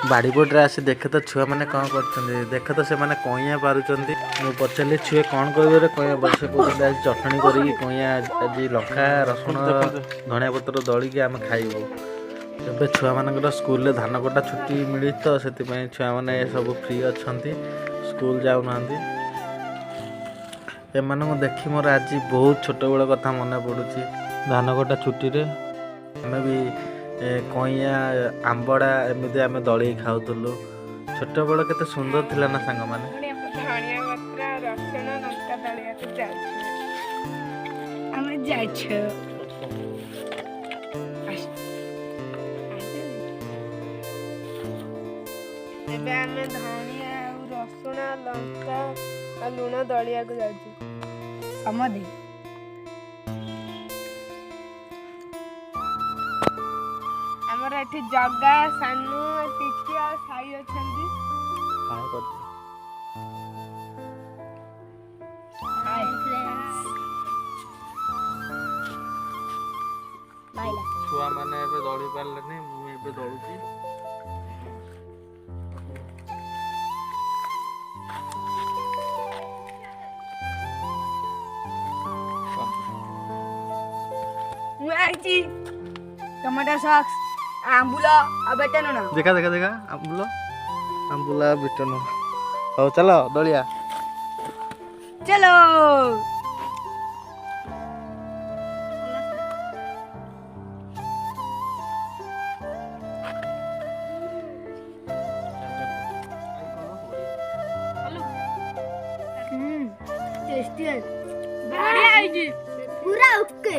बाड़ीपोटे आसी देखे तो छुआ मैंने कौन कर देखे तो से मैंने कईया पारुचंदी मु पचारि छुए कौन कहे कईया बस कौन आज चटणी करी कईया आज लंका रसुण धनिया पत्र दलिकी आम खाइबू ଏବେ ଛୁଆମାନଙ୍କର ସ୍କୁଲରେ ଧାନ କଟା ଛୁଟି ମିଳିଛି ତ ସେଥିପାଇଁ ଛୁଆମାନେ ସବୁ ଫ୍ରି ଅଛନ୍ତି ସ୍କୁଲ ଯାଉନାହାନ୍ତି। ଏମାନଙ୍କୁ ଦେଖି ମୋର ଆଜି ବହୁତ ଛୋଟବେଳ କଥା ମନେ ପଡ଼ୁଛି। ଧାନ କଟା ଛୁଟିରେ ଆମେ ବି କଇଁଆ ଆମ୍ବଡ଼ା ଏମିତି ଆମେ ଦଳିକି ଖାଉଥିଲୁ। ଛୋଟବେଳ କେତେ ସୁନ୍ଦର ଥିଲା ନା ସାଙ୍ଗମାନେ। ଧନିଆ ପତ୍ର ରସୁଣ ଲଙ୍କା ଦଳିବାକୁ ଯାଉଛୁ ଆମେ ଯାଇଛୁ। ଏବେ ଆମେ ଧନିଆ ଆଉ ରସୁଣ ଲଙ୍କା ଆଉ ଲୁଣ ଦଳିବାକୁ ଯାଉଛୁ ସମଧି। ଆମର ଏଠି ଜଗା ସାନୁ ଟିକି ଆଉ ସାଇ ଅଛନ୍ତି। ଛୁଆ ମାନେ ଏବେ ଦଳି ପାରିଲେନି ମୁଁ ଏବେ ଦଳୁଛି। ମୁଁ ଆଇଛି ଟମାଟୋ ସକ୍ସ ଆମ୍ବୁଲ ଆଉ ବେଟ ଲୁଣ। ଦେଖା ଦେଖା ଦେଖା ଆମ୍ବୁଲା ବିଟ ଲୁଣ। ହଉ ଚାଲ ଦଳିଆ ଚଲୋ। टेस्टी है बढ़िया है जी पूरा ओके।